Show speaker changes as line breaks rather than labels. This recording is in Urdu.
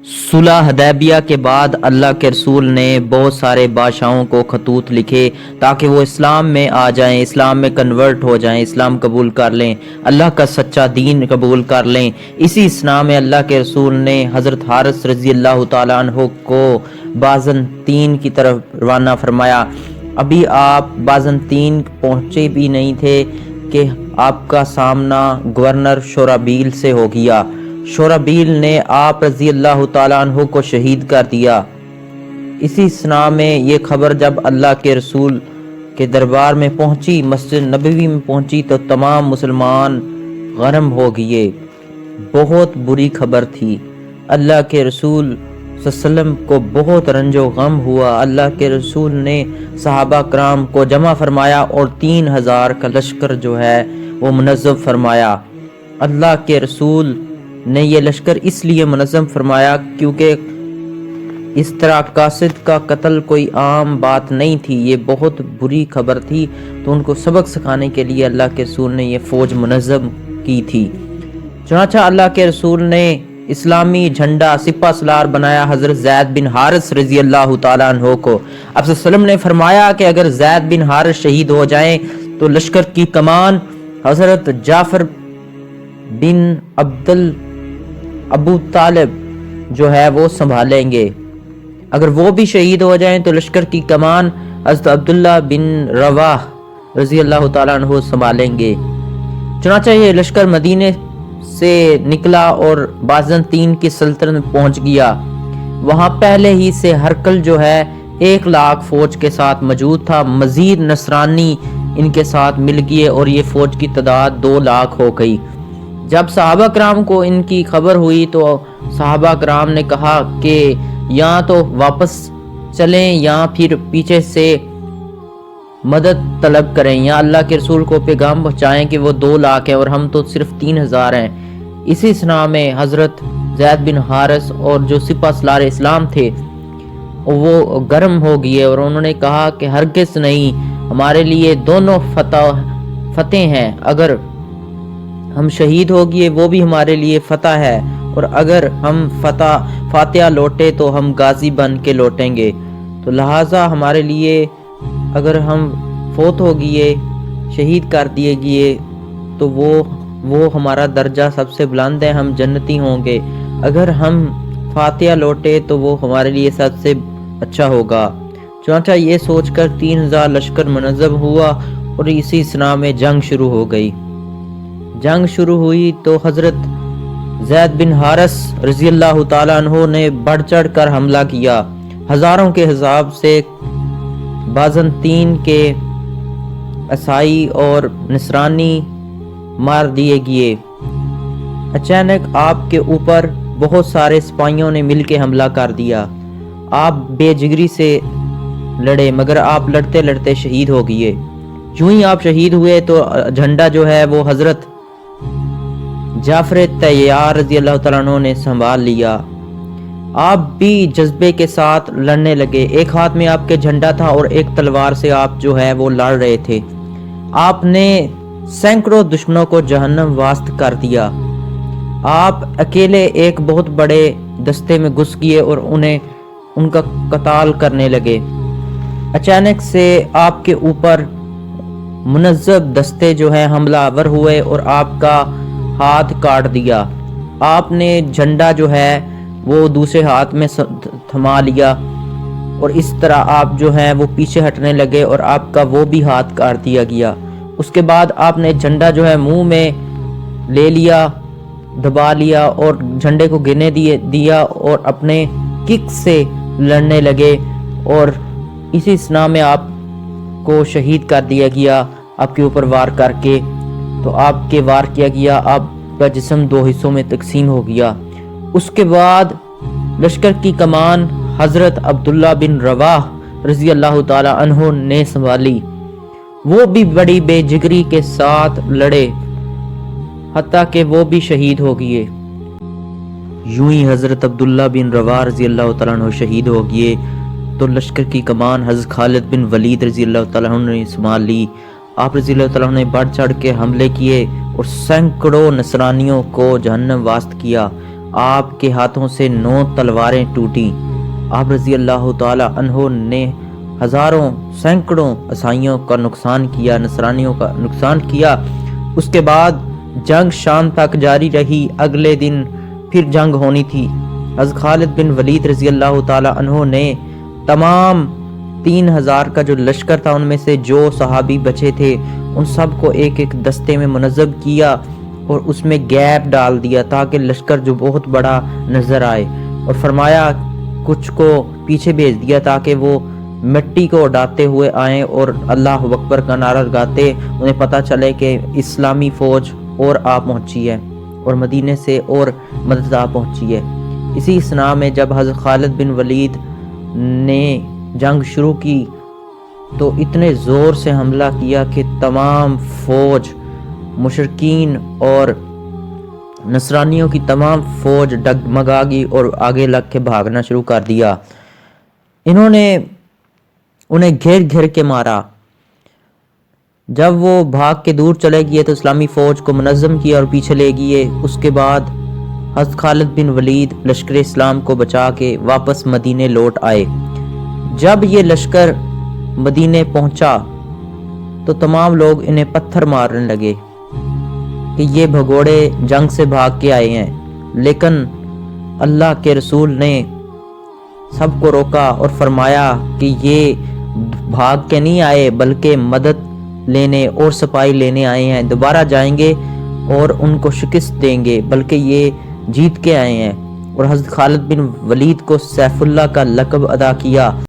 صلح حدیبیہ کے بعد اللہ کے رسول نے بہت سارے بادشاہوں کو خطوط لکھے تاکہ وہ اسلام میں آ جائیں، اسلام میں کنورٹ ہو جائیں، اسلام قبول کر لیں، اللہ کا سچا دین قبول کر لیں۔ اسی اسلام میں اللہ کے رسول نے حضرت حارث رضی اللہ تعالیٰ عنہ کو بازنطین کی طرف روانہ فرمایا۔ ابھی آپ بازنطین پہنچے بھی نہیں تھے کہ آپ کا سامنا گورنر شورابیل سے ہو گیا۔ شورابیل نے آپ رضی اللہ تعالیٰ عنہ کو شہید کر دیا۔ اسی اسنا میں یہ خبر جب اللہ کے رسول کے دربار میں پہنچی، مسجد نبوی میں پہنچی تو تمام مسلمان غرم ہو گئے۔ بہت بری خبر تھی۔ اللہ کے رسول صلی اللہ علیہ وسلم کو بہت رنج و غم ہوا۔ اللہ کے رسول نے صحابہ کرام کو جمع فرمایا اور 3000 کا لشکر جو ہے وہ منظم فرمایا۔ اللہ کے رسول نے یہ لشکر اس لیے منظم فرمایا کیونکہ اس طرح قاصد کا قتل کوئی عام بات نہیں تھی، یہ بہت بری خبر تھی، تو ان کو سبق سکھانے کے لیے اللہ کے رسول نے یہ فوج منظم کی تھی۔ چنانچہ اللہ کے رسول نے اسلامی جھنڈا سپہ سالار بنایا حضرت زید بن حارث رضی اللہ تعالیٰ عنہ کو۔ آپ صلی اللہ علیہ وسلم نے فرمایا کہ اگر زید بن حارث شہید ہو جائیں تو لشکر کی کمان حضرت جعفر بن ابو طالب جو ہے وہ سنبھالیں گے، اگر وہ بھی شہید ہو جائیں تو لشکر کی کمان حضرت عبداللہ بن رواح رضی اللہ تعالیٰ عنہ سنبھالیں گے۔ چنانچہ یہ لشکر مدینے سے نکلا اور بازنطین کی سلطنت میں پہنچ گیا۔ وہاں پہلے ہی سے ہرقل جو ہے 1,00,000 فوج کے ساتھ موجود تھا، مزید نصرانی ان کے ساتھ مل گئے اور یہ فوج کی تعداد 2,00,000 ہو گئی۔ جب صحابہ کرام کو ان کی خبر ہوئی تو صحابہ کرام نے کہا کہ یا تو واپس چلیں یا پھر پیچھے سے مدد طلب کریں، یا اللہ کے رسول کو پیغام پہنچائیں کہ وہ 2,00,000 ہیں اور ہم تو صرف 3,000 ہیں۔ اسی اسنا میں حضرت زید بن حارث اور جو سپہ سالار اسلام تھے وہ گرم ہو گئے اور انہوں نے کہا کہ ہرگز نہیں، ہمارے لیے دونوں فتح ہیں، اگر ہم شہید ہو گئے وہ بھی ہمارے لیے فتح ہے، اور اگر ہم فاتحہ لوٹے تو ہم غازی بن کے لوٹیں گے، تو لہٰذا ہمارے لیے اگر ہم فوت ہو گئے، شہید کر دیے گئے تو وہ ہمارا درجہ سب سے بلند ہے، ہم جنتی ہوں گے، اگر ہم فاتحہ لوٹے تو وہ ہمارے لیے سب سے اچھا ہوگا۔ چنانچہ یہ سوچ کر 3,000 لشکر منظم ہوا اور اسی اسنا میں جنگ شروع ہو گئی۔ جنگ شروع ہوئی تو حضرت زید بن حارث رضی اللہ تعالیٰ عنہ نے بڑھ چڑھ کر حملہ کیا۔ ہزاروں کے حساب سے بازنطین کے عیسائی اور نصرانی مار دیے گئے۔ اچانک آپ کے اوپر بہت سارے سپاہیوں نے مل کے حملہ کر دیا۔ آپ بے جگری سے لڑے مگر آپ لڑتے لڑتے شہید ہو گئے۔ یوں ہی آپ شہید ہوئے تو جھنڈا جو ہے وہ حضرت جعفر طیار رضی اللہ تعالیٰ عنہ نے سنبھال لیا۔ آپ بھی جذبے کے ساتھ لڑنے لگے، ایک ہاتھ میں آپ کے جھنڈا تھا اور ایک تلوار سے آپ جو ہے وہ لڑ رہے تھے۔ آپ نے سینکڑوں دشمنوں کو جہنم واسط کر دیا۔ آپ اکیلے ایک بہت بڑے دستے میں گھس گئے اور ان کا قتال کرنے لگے۔ اچانک سے آپ کے اوپر منظم دستے جو ہیں حملہ آور ہوئے اور آپ کا ہاتھ کاٹ دیا۔ آپ نے جھنڈا جو ہے وہ دوسرے ہاتھ میں تھما لیا اور اس طرح آپ جو ہیں وہ پیچھے ہٹنے لگے اور آپ کا وہ بھی ہاتھ کاٹ دیا گیا۔ اس کے بعد آپ نے جھنڈا جو ہے منہ میں لے لیا، دبا لیا اور جھنڈے کو گرنے دیا اور اپنے کک سے لڑنے لگے اور اسی اسنا میں آپ کو شہید کر دیا گیا۔ آپ کے اوپر وار کر کے تو آپ کے وار کیا گیا، آپ کا جسم 2 حصوں میں تقسیم ہو گیا۔ اس کے بعد لشکر کی کمان حضرت عبداللہ بن رواح رضی اللہ تعالی عنہ نے سنبھالی۔ وہ بھی بڑی بے جگری کے ساتھ لڑے حتیٰ کہ وہ بھی شہید ہو گئے۔ یوں ہی حضرت عبداللہ بن رواح رضی اللہ تعالیٰ عنہ شہید ہو گئے تو لشکر کی کمان حضرت خالد بن ولید رضی اللہ تعالیٰ عنہ نے سنبھال لی۔ آپ رضی اللہ تعالیٰ عنہ نے بڑھ چڑھ کے حملے کیے اور سینکڑوں نصرانیوں کو جہنم واسط کیا۔ آپ کے ہاتھوں سے 9 تلواریں ٹوٹیں۔ آپ رضی اللہ تعالی عنہ نے ہزاروں سینکڑوں عیسائیوں کا نقصان کیا، نصرانیوں کا نقصان کیا۔ اس کے بعد جنگ شام تک جاری رہی۔ اگلے دن پھر جنگ ہونی تھی۔ حضرت خالد بن ولید رضی اللہ تعالی عنہ نے تمام 3000 کا جو لشکر تھا ان میں سے جو صحابی بچے تھے ان سب کو ایک ایک دستے میں منظم کیا اور اس میں گیپ ڈال دیا تاکہ لشکر جو بہت بڑا نظر آئے، اور فرمایا کچھ کو پیچھے بھیج دیا تاکہ وہ مٹی کو اڑاتے ہوئے آئیں اور اللہ اکبر کا نعرہ لگاتے انہیں پتہ چلے کہ اسلامی فوج اور آ پہنچی ہے اور مدینے سے اور مدد آ پہنچی ہے۔ اسی اسنا میں جب حضرت خالد بن ولید نے جنگ شروع کی تو اتنے زور سے حملہ کیا کہ تمام فوج مشرکین اور نصرانیوں کی تمام فوج ڈگمگا گئی اور آگے لگ کے بھاگنا شروع کر دیا۔ انہوں نے انہیں گھیر گھیر کے مارا۔ جب وہ بھاگ کے دور چلے گئے تو اسلامی فوج کو منظم کیا اور پیچھے لے گئے۔ اس کے بعد حضرت خالد بن ولید لشکر اسلام کو بچا کے واپس مدینے لوٹ آئے۔ جب یہ لشکر مدینے پہنچا تو تمام لوگ انہیں پتھر مارنے لگے کہ یہ بھگوڑے جنگ سے بھاگ کے آئے ہیں، لیکن اللہ کے رسول نے سب کو روکا اور فرمایا کہ یہ بھاگ کے نہیں آئے بلکہ مدد لینے اور سپاہی لینے آئے ہیں، دوبارہ جائیں گے اور ان کو شکست دیں گے، بلکہ یہ جیت کے آئے ہیں۔ اور حضرت خالد بن ولید کو سیف اللہ کا لقب عطا کیا۔